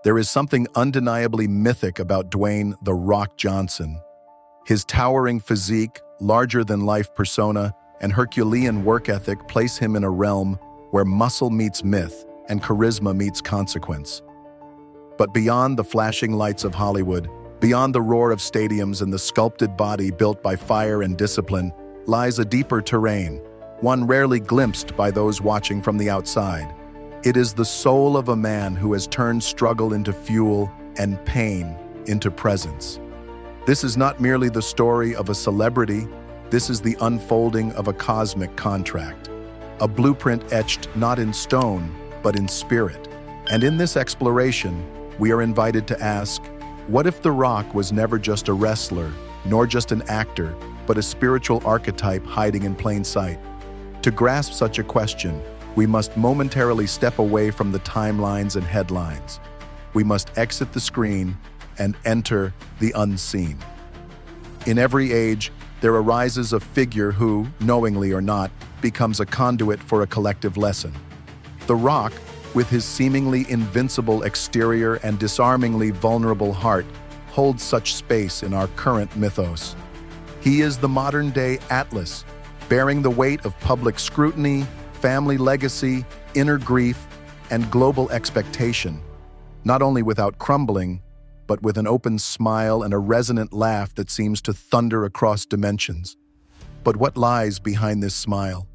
There is something undeniably mythic about Dwayne "The Rock" Johnson. His towering physique, larger-than-life persona, and Herculean work ethic place him in a realm where muscle meets myth and charisma meets consequence. But beyond the flashing lights of Hollywood, beyond the roar of stadiums and the sculpted body built by fire and discipline, lies a deeper terrain, one rarely glimpsed by those watching from the outside. It is the soul of a man who has turned struggle into fuel and pain into presence. This is not merely the story of a celebrity, this is the unfolding of a cosmic contract, a blueprint etched not in stone, but in spirit. And in this exploration, we are invited to ask, what if The Rock was never just a wrestler, nor just an actor, but a spiritual archetype hiding in plain sight? To grasp such a question, we must momentarily step away from the timelines and headlines. We must exit the screen and enter the unseen. In every age, there arises a figure who, knowingly or not, becomes a conduit for a collective lesson. The Rock, with his seemingly invincible exterior and disarmingly vulnerable heart, holds such space in our current mythos. He is the modern-day Atlas, bearing the weight of public scrutiny, family legacy, inner grief, and global expectation, not only without crumbling, but with an open smile and a resonant laugh that seems to thunder across dimensions. But what lies behind this smile?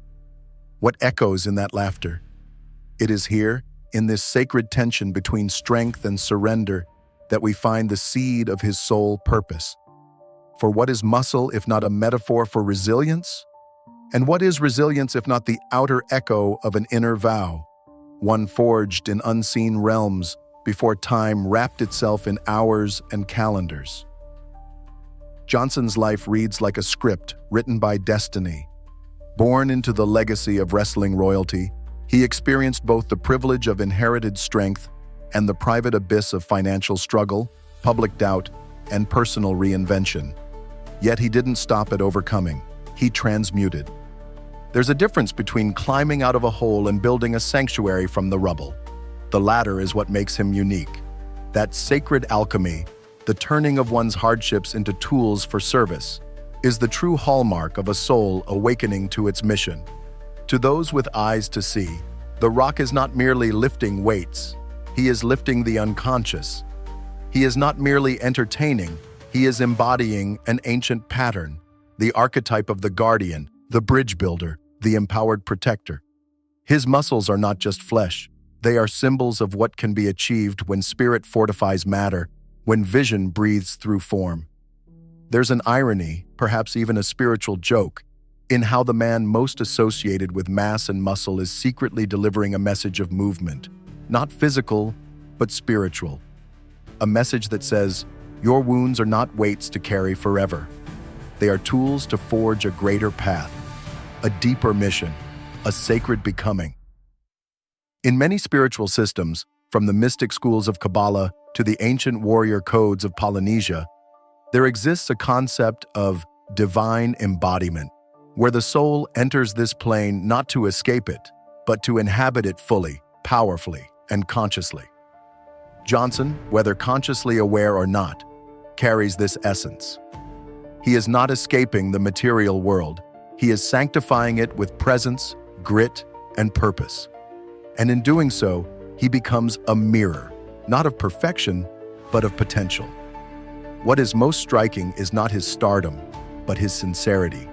What echoes in that laughter? It is here, in this sacred tension between strength and surrender, that we find the seed of his sole purpose. For what is muscle if not a metaphor for resilience? And what is resilience if not the outer echo of an inner vow, one forged in unseen realms before time wrapped itself in hours and calendars? Johnson's life reads like a script written by destiny. Born into the legacy of wrestling royalty, he experienced both the privilege of inherited strength and the private abyss of financial struggle, public doubt, and personal reinvention. Yet he didn't stop at overcoming. He transmuted. There's a difference between climbing out of a hole and building a sanctuary from the rubble. The latter is what makes him unique. That sacred alchemy, the turning of one's hardships into tools for service, is the true hallmark of a soul awakening to its mission. To those with eyes to see, The Rock is not merely lifting weights, he is lifting the unconscious. He is not merely entertaining, he is embodying an ancient pattern, the archetype of the guardian, the bridge builder, the empowered protector. His muscles are not just flesh, they are symbols of what can be achieved when spirit fortifies matter, when vision breathes through form. There's an irony, perhaps even a spiritual joke, in how the man most associated with mass and muscle is secretly delivering a message of movement, not physical, but spiritual. A message that says, your wounds are not weights to carry forever. They are tools to forge a greater path, a deeper mission, a sacred becoming. In many spiritual systems, from the mystic schools of Kabbalah to the ancient warrior codes of Polynesia, there exists a concept of divine embodiment, where the soul enters this plane not to escape it, but to inhabit it fully, powerfully, and consciously. Johnson, whether consciously aware or not, carries this essence. He is not escaping the material world. He is sanctifying it with presence, grit, and purpose. And in doing so, he becomes a mirror, not of perfection, but of potential. What is most striking is not his stardom, but his sincerity.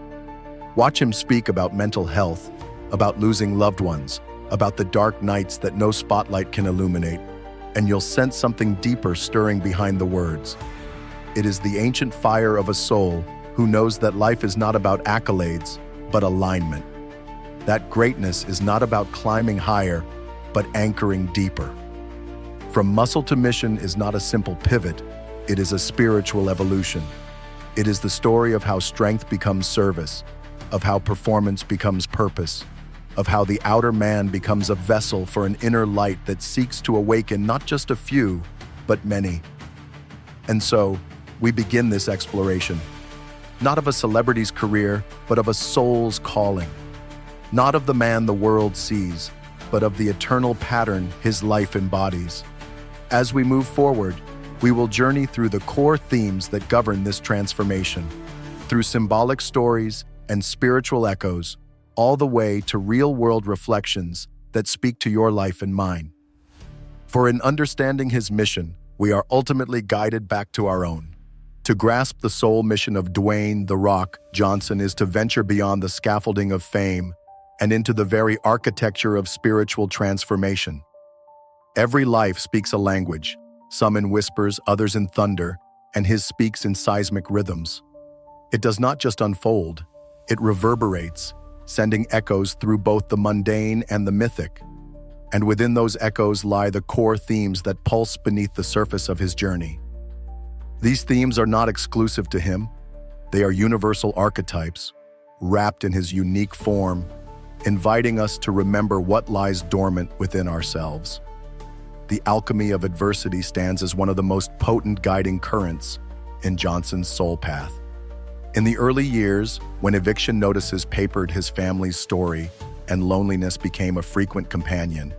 Watch him speak about mental health, about losing loved ones, about the dark nights that no spotlight can illuminate, and you'll sense something deeper stirring behind the words. It is the ancient fire of a soul who knows that life is not about accolades, but alignment. That greatness is not about climbing higher, but anchoring deeper. From muscle to mission is not a simple pivot, it is a spiritual evolution. It is the story of how strength becomes service, of how performance becomes purpose, of how the outer man becomes a vessel for an inner light that seeks to awaken not just a few, but many. And so, we begin this exploration, not of a celebrity's career, but of a soul's calling. Not of the man the world sees, but of the eternal pattern his life embodies. As we move forward, we will journey through the core themes that govern this transformation, through symbolic stories and spiritual echoes, all the way to real-world reflections that speak to your life and mine. For in understanding his mission, we are ultimately guided back to our own. To grasp the soul mission of Dwayne "The Rock" Johnson is to venture beyond the scaffolding of fame and into the very architecture of spiritual transformation. Every life speaks a language, some in whispers, others in thunder, and his speaks in seismic rhythms. It does not just unfold, it reverberates, sending echoes through both the mundane and the mythic. And within those echoes lie the core themes that pulse beneath the surface of his journey. These themes are not exclusive to him. They are universal archetypes, wrapped in his unique form, inviting us to remember what lies dormant within ourselves. The alchemy of adversity stands as one of the most potent guiding currents in Johnson's soul path. In the early years, when eviction notices papered his family's story and loneliness became a frequent companion,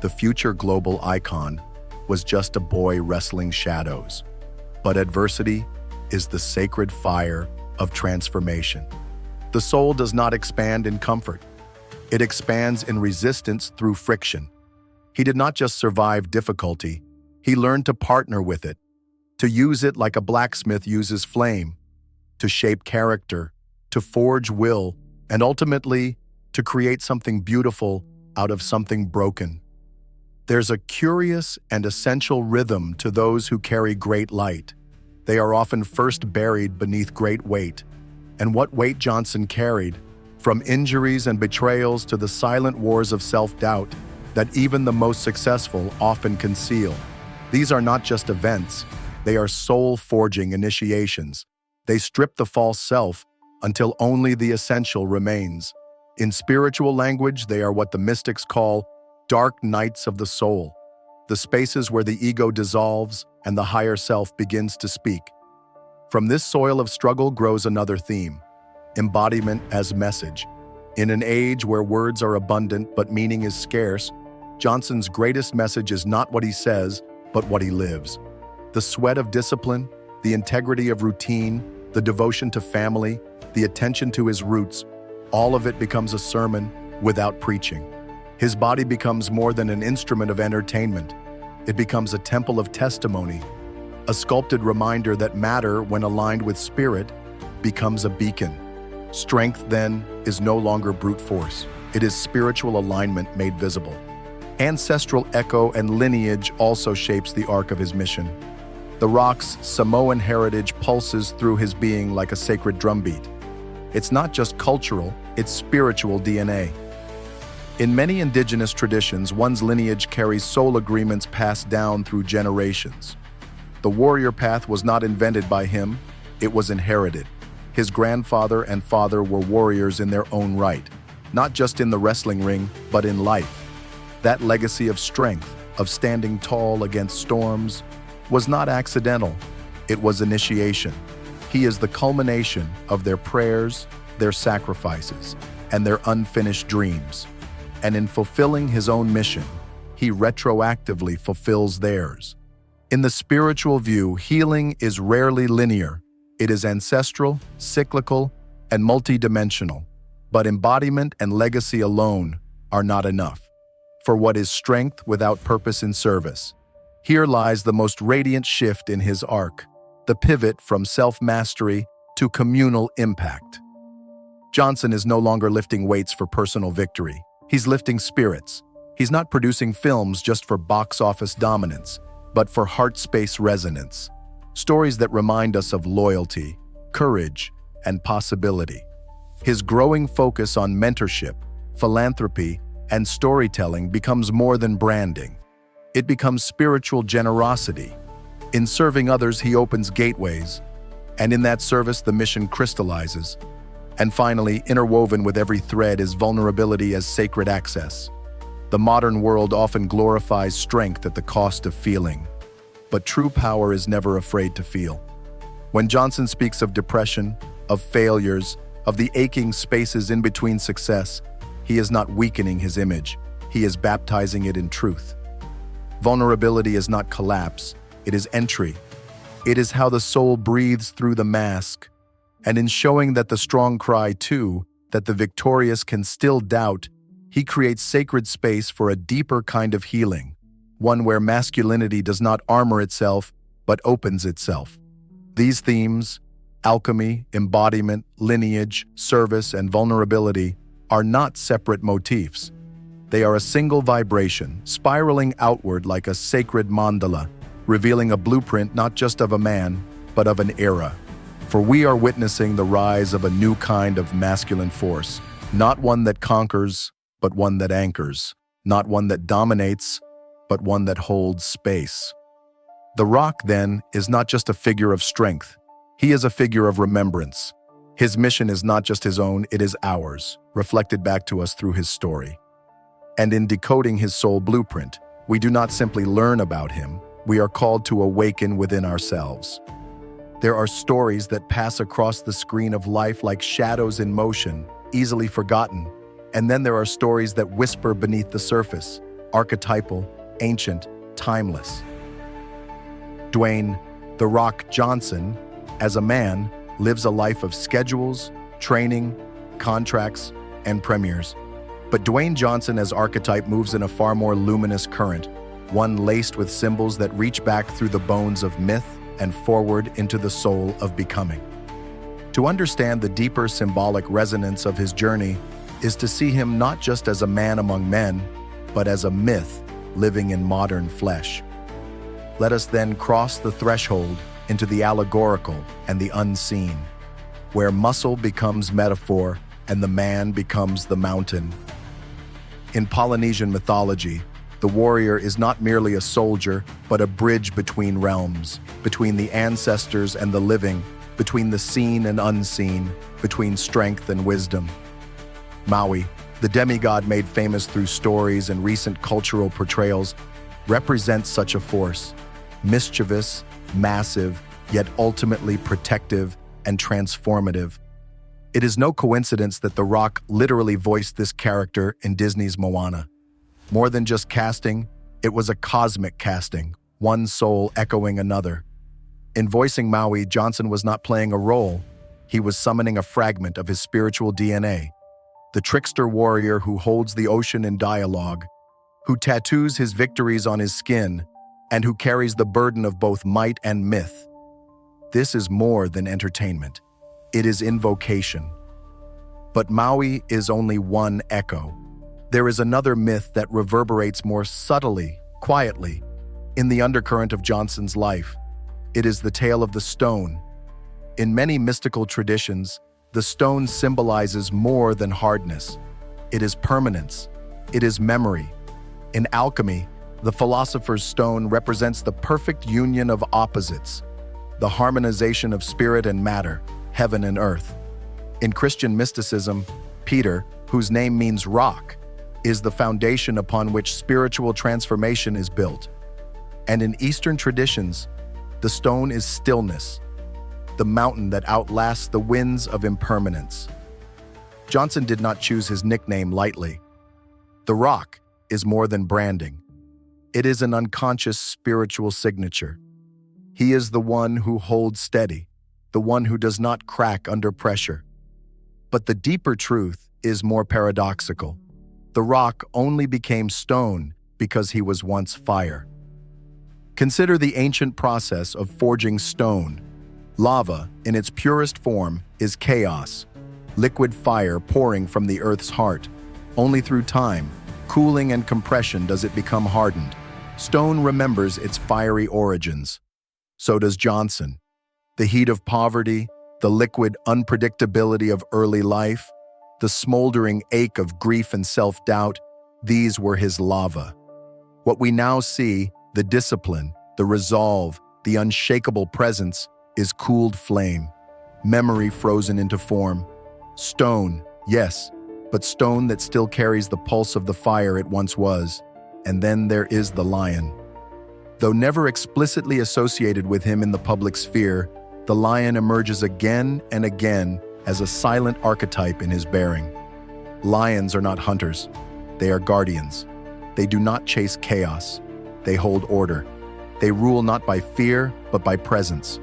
the future global icon was just a boy wrestling shadows. But adversity is the sacred fire of transformation. The soul does not expand in comfort. It expands in resistance through friction. He did not just survive difficulty, he learned to partner with it, to use it like a blacksmith uses flame, to shape character, to forge will, and ultimately, to create something beautiful out of something broken. There's a curious and essential rhythm to those who carry great light. They are often first buried beneath great weight. And what weight Johnson carried, from injuries and betrayals to the silent wars of self-doubt that even the most successful often conceal. These are not just events, they are soul-forging initiations. They strip the false self until only the essential remains. In spiritual language, they are what the mystics call dark nights of the soul, the spaces where the ego dissolves and the higher self begins to speak. From this soil of struggle grows another theme, embodiment as message. In an age where words are abundant but meaning is scarce, Johnson's greatest message is not what he says, but what he lives. The sweat of discipline, the integrity of routine, the devotion to family, the attention to his roots, all of it becomes a sermon without preaching. His body becomes more than an instrument of entertainment. It becomes a temple of testimony, a sculpted reminder that matter, when aligned with spirit, becomes a beacon. Strength, then, is no longer brute force. It is spiritual alignment made visible. Ancestral echo and lineage also shapes the arc of his mission. The Rock's Samoan heritage pulses through his being like a sacred drumbeat. It's not just cultural, it's spiritual DNA. In many indigenous traditions, one's lineage carries soul agreements passed down through generations. The warrior path was not invented by him, it was inherited. His grandfather and father were warriors in their own right, not just in the wrestling ring, but in life. That legacy of strength, of standing tall against storms, was not accidental, it was initiation. He is the culmination of their prayers, their sacrifices, and their unfinished dreams. And in fulfilling his own mission, he retroactively fulfills theirs. In the spiritual view, healing is rarely linear. It is ancestral, cyclical, and multidimensional. But embodiment and legacy alone are not enough. For what is strength without purpose in service? Here lies the most radiant shift in his arc, the pivot from self-mastery to communal impact. Johnson is no longer lifting weights for personal victory. He's lifting spirits. He's not producing films just for box office dominance, but for heart space resonance. Stories that remind us of loyalty, courage, and possibility. His growing focus on mentorship, philanthropy, and storytelling becomes more than branding. It becomes spiritual generosity. In serving others, he opens gateways, and in that service, the mission crystallizes. And finally, interwoven with every thread is vulnerability as sacred access. The modern world often glorifies strength at the cost of feeling, but true power is never afraid to feel. When Johnson speaks of depression, of failures, of the aching spaces in between success, he is not weakening his image, he is baptizing it in truth. Vulnerability is not collapse, it is entry. It is how the soul breathes through the mask. And in showing that the strong cry too, that the victorious can still doubt, he creates sacred space for a deeper kind of healing, one where masculinity does not armor itself, but opens itself. These themes, alchemy, embodiment, lineage, service, and vulnerability, are not separate motifs. They are a single vibration, spiraling outward like a sacred mandala, revealing a blueprint not just of a man, but of an era. For we are witnessing the rise of a new kind of masculine force, not one that conquers, but one that anchors, not one that dominates, but one that holds space. The rock, then, is not just a figure of strength. He is a figure of remembrance. His mission is not just his own, it is ours, reflected back to us through his story. And in decoding his soul blueprint, we do not simply learn about him, we are called to awaken within ourselves. There are stories that pass across the screen of life like shadows in motion, easily forgotten. And then there are stories that whisper beneath the surface, archetypal, ancient, timeless. Dwayne "The Rock" Johnson, as a man, lives a life of schedules, training, contracts, and premieres. But Dwayne Johnson as archetype moves in a far more luminous current, one laced with symbols that reach back through the bones of myth and forward into the soul of becoming. To understand the deeper symbolic resonance of his journey is to see him not just as a man among men, but as a myth living in modern flesh. Let us then cross the threshold into the allegorical and the unseen, where muscle becomes metaphor and the man becomes the mountain. In Polynesian mythology, the warrior is not merely a soldier, but a bridge between realms, between the ancestors and the living, between the seen and unseen, between strength and wisdom. Maui, the demigod made famous through stories and recent cultural portrayals, represents such a force, mischievous, massive, yet ultimately protective and transformative. It is no coincidence that The Rock literally voiced this character in Disney's Moana. More than just casting, it was a cosmic casting, one soul echoing another. In voicing Maui, Johnson was not playing a role, he was summoning a fragment of his spiritual DNA. The trickster warrior who holds the ocean in dialogue, who tattoos his victories on his skin, and who carries the burden of both might and myth. This is more than entertainment. It is invocation. But Maui is only one echo. There is another myth that reverberates more subtly, quietly, in the undercurrent of Johnson's life. It is the tale of the stone. In many mystical traditions, the stone symbolizes more than hardness. It is permanence. It is memory. In alchemy, the philosopher's stone represents the perfect union of opposites, the harmonization of spirit and matter, heaven and earth. In Christian mysticism, Peter, whose name means rock, is the foundation upon which spiritual transformation is built. And in Eastern traditions, the stone is stillness, the mountain that outlasts the winds of impermanence. Johnson did not choose his nickname lightly. The Rock is more than branding. It is an unconscious spiritual signature. He is the one who holds steady, the one who does not crack under pressure. But the deeper truth is more paradoxical. The rock only became stone because he was once fire. Consider the ancient process of forging stone. Lava, in its purest form, is chaos, liquid fire pouring from the earth's heart. Only through time, cooling and compression does it become hardened. Stone remembers its fiery origins. So does Johnson. The heat of poverty, the liquid unpredictability of early life, the smoldering ache of grief and self-doubt, these were his lava. What we now see, the discipline, the resolve, the unshakable presence, is cooled flame, memory frozen into form. Stone, yes, but stone that still carries the pulse of the fire it once was. And then there is the lion. Though never explicitly associated with him in the public sphere, the lion emerges again and again as a silent archetype in his bearing. Lions are not hunters. They are guardians. They do not chase chaos. They hold order. They rule not by fear, but by presence.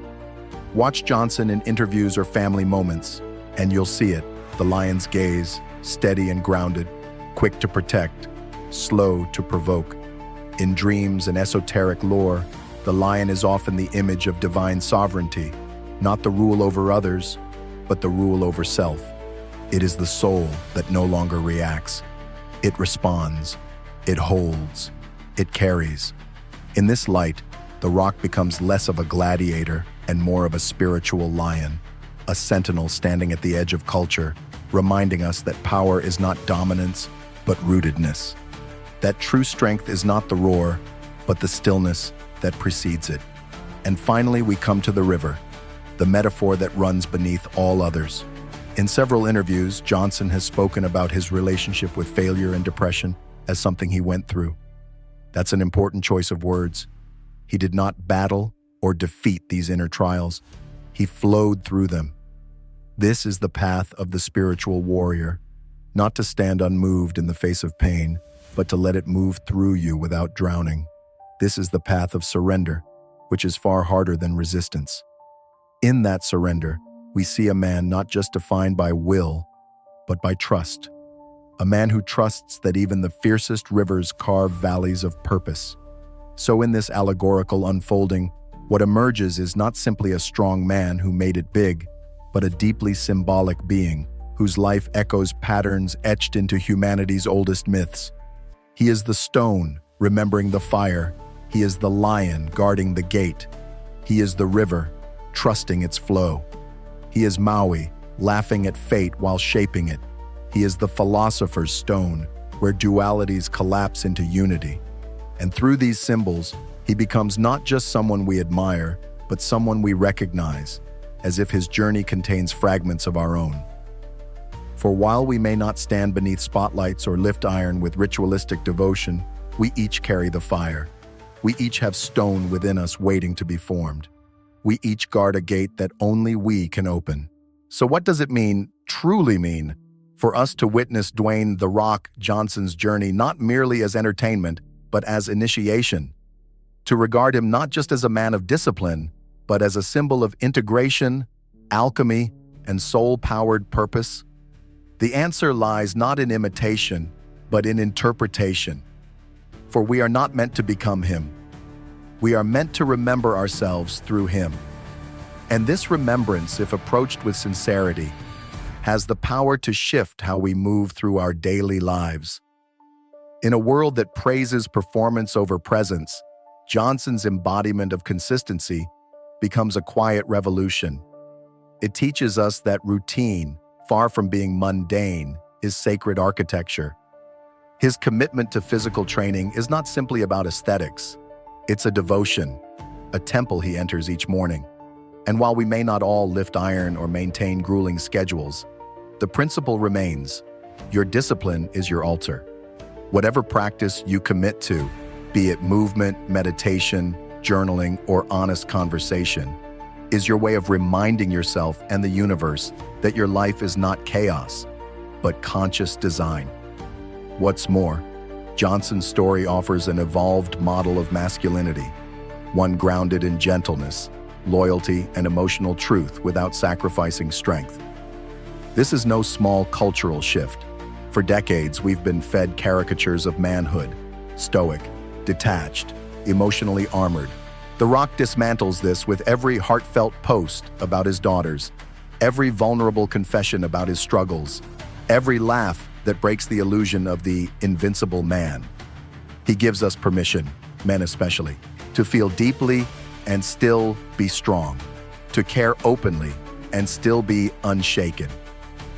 Watch Johnson in interviews or family moments, and you'll see it. The lion's gaze, steady and grounded, quick to protect, slow to provoke. In dreams and esoteric lore, the lion is often the image of divine sovereignty, not the rule over others, but the rule over self. It is the soul that no longer reacts. It responds, it holds, it carries. In this light, the rock becomes less of a gladiator and more of a spiritual lion, a sentinel standing at the edge of culture, reminding us that power is not dominance, but rootedness. That true strength is not the roar, but the stillness that precedes it. And finally, we come to the river, the metaphor that runs beneath all others. In several interviews, Johnson has spoken about his relationship with failure and depression as something he went through. That's an important choice of words. He did not battle or defeat these inner trials. He flowed through them. This is the path of the spiritual warrior, not to stand unmoved in the face of pain, but to let it move through you without drowning. This is the path of surrender, which is far harder than resistance. In that surrender, we see a man not just defined by will, but by trust. A man who trusts that even the fiercest rivers carve valleys of purpose. So in this allegorical unfolding, what emerges is not simply a strong man who made it big, but a deeply symbolic being whose life echoes patterns etched into humanity's oldest myths. He is the stone, remembering the fire. He is the lion, guarding the gate. He is the river, trusting its flow. He is Maui, laughing at fate while shaping it. He is the philosopher's stone, where dualities collapse into unity. And through these symbols, he becomes not just someone we admire, but someone we recognize, as if his journey contains fragments of our own. For while we may not stand beneath spotlights or lift iron with ritualistic devotion, we each carry the fire. We each have stone within us waiting to be formed. We each guard a gate that only we can open. So what does it mean, truly mean, for us to witness Dwayne "The Rock" Johnson's journey not merely as entertainment, but as initiation? To regard him not just as a man of discipline, but as a symbol of integration, alchemy, and soul-powered purpose? The answer lies not in imitation, but in interpretation. For we are not meant to become him. We are meant to remember ourselves through him. And this remembrance, if approached with sincerity, has the power to shift how we move through our daily lives. In a world that praises performance over presence, Johnson's embodiment of consistency becomes a quiet revolution. It teaches us that routine, far from being mundane, is sacred architecture. His commitment to physical training is not simply about aesthetics. It's a devotion, a temple he enters each morning. And while we may not all lift iron or maintain grueling schedules, the principle remains: your discipline is your altar. Whatever practice you commit to, be it movement, meditation, journaling, or honest conversation, is your way of reminding yourself and the universe that your life is not chaos, but conscious design. What's more, Johnson's story offers an evolved model of masculinity, one grounded in gentleness, loyalty, and emotional truth without sacrificing strength. This is no small cultural shift. For decades, we've been fed caricatures of manhood: stoic, detached, emotionally armored. The Rock dismantles this with every heartfelt post about his daughters, every vulnerable confession about his struggles, every laugh that breaks the illusion of the invincible man. He gives us permission, men especially, to feel deeply and still be strong, to care openly and still be unshaken.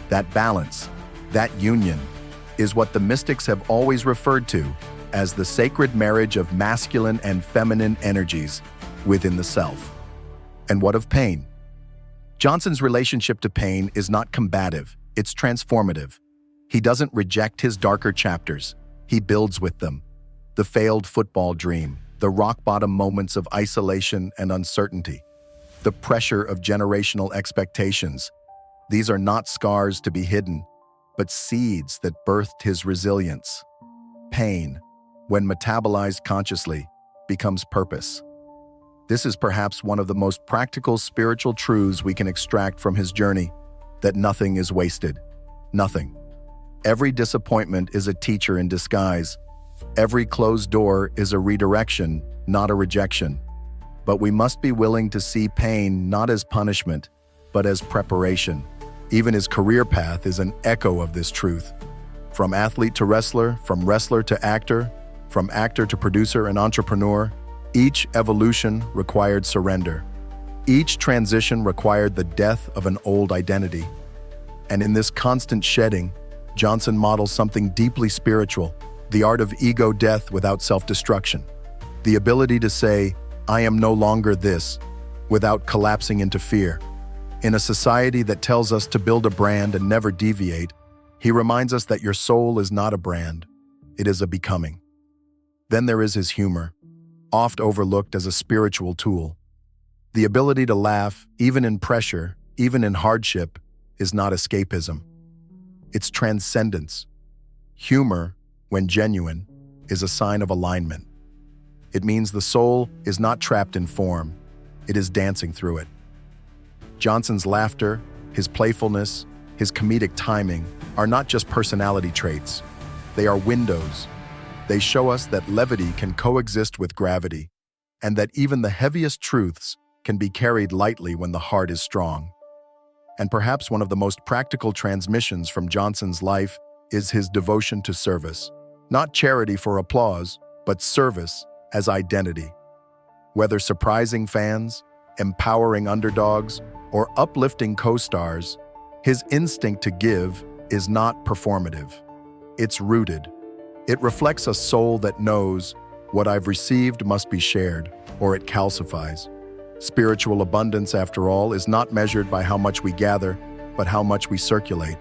That balance, that union, is what the mystics have always referred to as the sacred marriage of masculine and feminine energies within the self. And what of pain? Johnson's relationship to pain is not combative, it's transformative. He doesn't reject his darker chapters, he builds with them. The failed football dream, the rock-bottom moments of isolation and uncertainty, the pressure of generational expectations. These are not scars to be hidden, but seeds that birthed his resilience. Pain, when metabolized consciously, becomes purpose. This is perhaps one of the most practical spiritual truths we can extract from his journey, that nothing is wasted. Nothing. Every disappointment is a teacher in disguise. Every closed door is a redirection, not a rejection. But we must be willing to see pain not as punishment, but as preparation. Even his career path is an echo of this truth. From athlete to wrestler, from wrestler to actor, from actor to producer and entrepreneur, each evolution required surrender. Each transition required the death of an old identity. And in this constant shedding, Johnson models something deeply spiritual, the art of ego death without self-destruction. The ability to say, "I am no longer this," without collapsing into fear. In a society that tells us to build a brand and never deviate, he reminds us that your soul is not a brand, it is a becoming. Then there is his humor, oft overlooked as a spiritual tool. The ability to laugh, even in pressure, even in hardship, is not escapism. It's transcendence. Humor, when genuine, is a sign of alignment. It means the soul is not trapped in form, it is dancing through it. Johnson's laughter, his playfulness, his comedic timing are not just personality traits. They are windows. They show us that levity can coexist with gravity, and that even the heaviest truths can be carried lightly when the heart is strong. And perhaps one of the most practical transmissions from Johnson's life is his devotion to service. Not charity for applause, but service as identity. Whether surprising fans, empowering underdogs, or uplifting co-stars, his instinct to give is not performative. It's rooted. It reflects a soul that knows what I've received must be shared, or it calcifies. Spiritual abundance, after all, is not measured by how much we gather, but how much we circulate.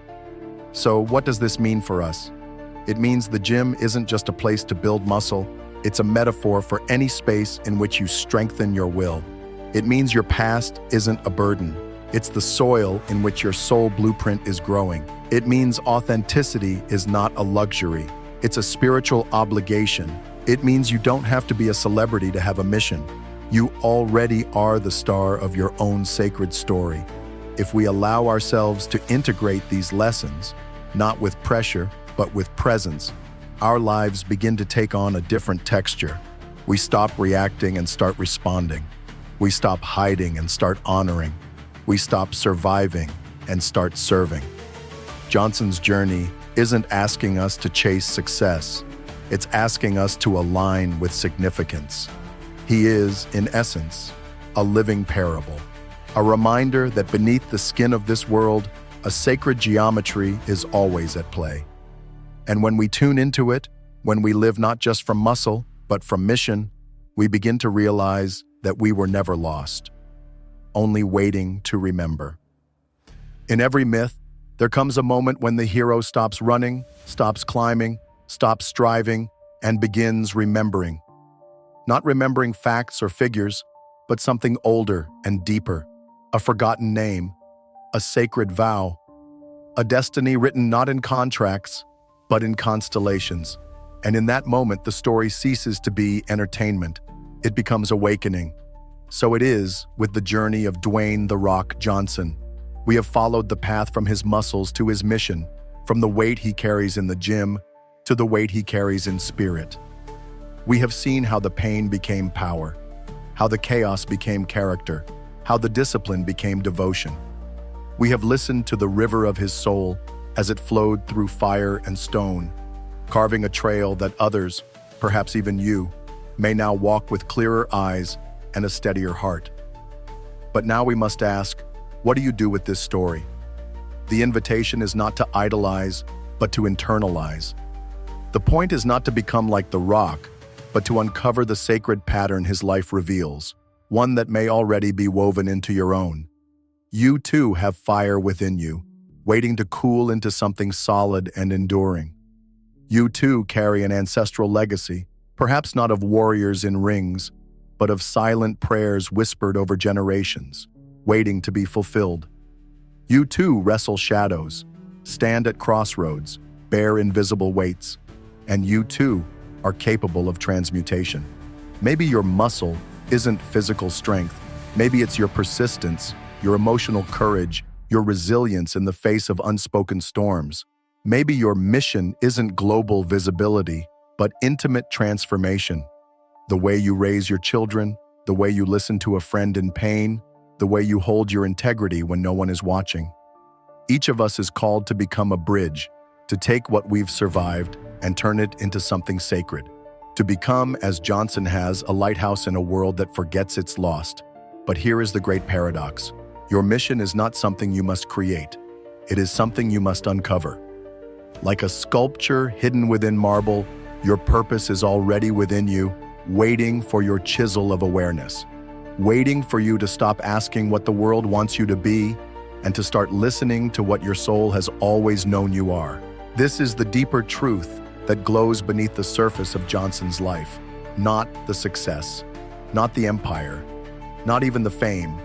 So what does this mean for us? It means the gym isn't just a place to build muscle, it's a metaphor for any space in which you strengthen your will. It means your past isn't a burden. It's the soil in which your soul blueprint is growing. It means authenticity is not a luxury. It's a spiritual obligation. It means you don't have to be a celebrity to have a mission. You already are the star of your own sacred story. If we allow ourselves to integrate these lessons, not with pressure, but with presence, our lives begin to take on a different texture. We stop reacting and start responding. We stop hiding and start honoring. We stop surviving and start serving. Johnson's journey isn't asking us to chase success. It's asking us to align with significance. He is, in essence, a living parable, a reminder that beneath the skin of this world, a sacred geometry is always at play. And when we tune into it, when we live not just from muscle, but from mission, we begin to realize that we were never lost, only waiting to remember. In every myth, there comes a moment when the hero stops running, stops climbing, stops striving, and begins remembering. Not remembering facts or figures, but something older and deeper, a forgotten name, a sacred vow, a destiny written not in contracts, but in constellations. And in that moment, the story ceases to be entertainment. It becomes awakening. So it is with the journey of Dwayne "The Rock" Johnson. We have followed the path from his muscles to his mission, from the weight he carries in the gym to the weight he carries in spirit. We have seen how the pain became power, how the chaos became character, how the discipline became devotion. We have listened to the river of his soul as it flowed through fire and stone, carving a trail that others, perhaps even you, may now walk with clearer eyes and a steadier heart. But now we must ask, what do you do with this story? The invitation is not to idolize, but to internalize. The point is not to become like The Rock, but to uncover the sacred pattern his life reveals, one that may already be woven into your own. You too have fire within you, waiting to cool into something solid and enduring. You too carry an ancestral legacy, perhaps not of warriors in rings, but of silent prayers whispered over generations, waiting to be fulfilled. You too wrestle shadows, stand at crossroads, bear invisible weights, and you too are capable of transmutation. Maybe your muscle isn't physical strength. Maybe it's your persistence, your emotional courage, your resilience in the face of unspoken storms. Maybe your mission isn't global visibility, but intimate transformation. The way you raise your children, the way you listen to a friend in pain, the way you hold your integrity when no one is watching. Each of us is called to become a bridge, to take what we've survived and turn it into something sacred. To become, as Johnson has, a lighthouse in a world that forgets it's lost. But here is the great paradox. Your mission is not something you must create. It is something you must uncover. Like a sculpture hidden within marble, your purpose is already within you, waiting for your chisel of awareness, waiting for you to stop asking what the world wants you to be and to start listening to what your soul has always known you are. This is the deeper truth that glows beneath the surface of Johnson's life. Not the success, not the empire, not even the fame,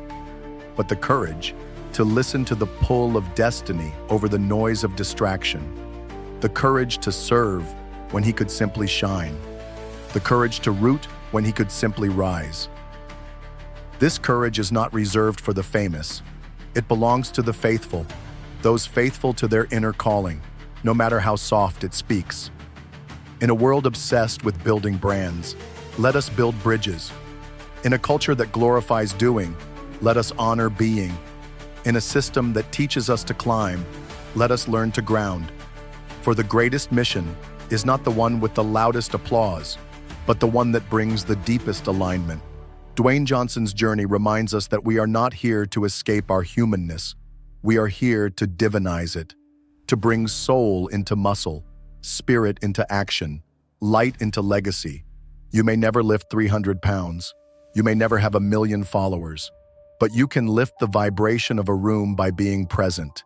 but the courage to listen to the pull of destiny over the noise of distraction. The courage to serve when he could simply shine. The courage to root when he could simply rise. This courage is not reserved for the famous. It belongs to the faithful, those faithful to their inner calling, no matter how soft it speaks. In a world obsessed with building brands, let us build bridges. In a culture that glorifies doing, let us honor being. In a system that teaches us to climb, let us learn to ground. For the greatest mission is not the one with the loudest applause, but the one that brings the deepest alignment. Dwayne Johnson's journey reminds us that we are not here to escape our humanness. We are here to divinize it, to bring soul into muscle, spirit into action, light into legacy. You may never lift 300 pounds. You may never have 1 million followers, but you can lift the vibration of a room by being present.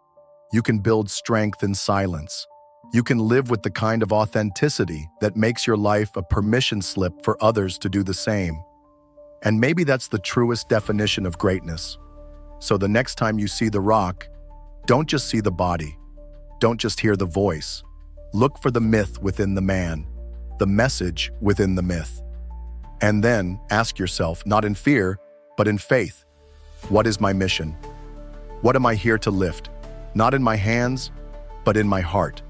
You can build strength in silence. You can live with the kind of authenticity that makes your life a permission slip for others to do the same. And maybe that's the truest definition of greatness. So the next time you see the rock, don't just see the body. Don't just hear the voice. Look for the myth within the man, the message within the myth. And then ask yourself, not in fear, but in faith, what is my mission? What am I here to lift? Not in my hands, but in my heart.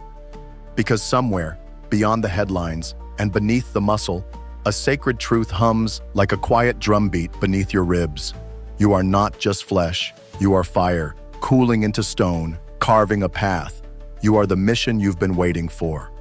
Because somewhere, beyond the headlines and beneath the muscle, a sacred truth hums like a quiet drumbeat beneath your ribs. You are not just flesh, you are fire, cooling into stone, carving a path. You are the mission you've been waiting for.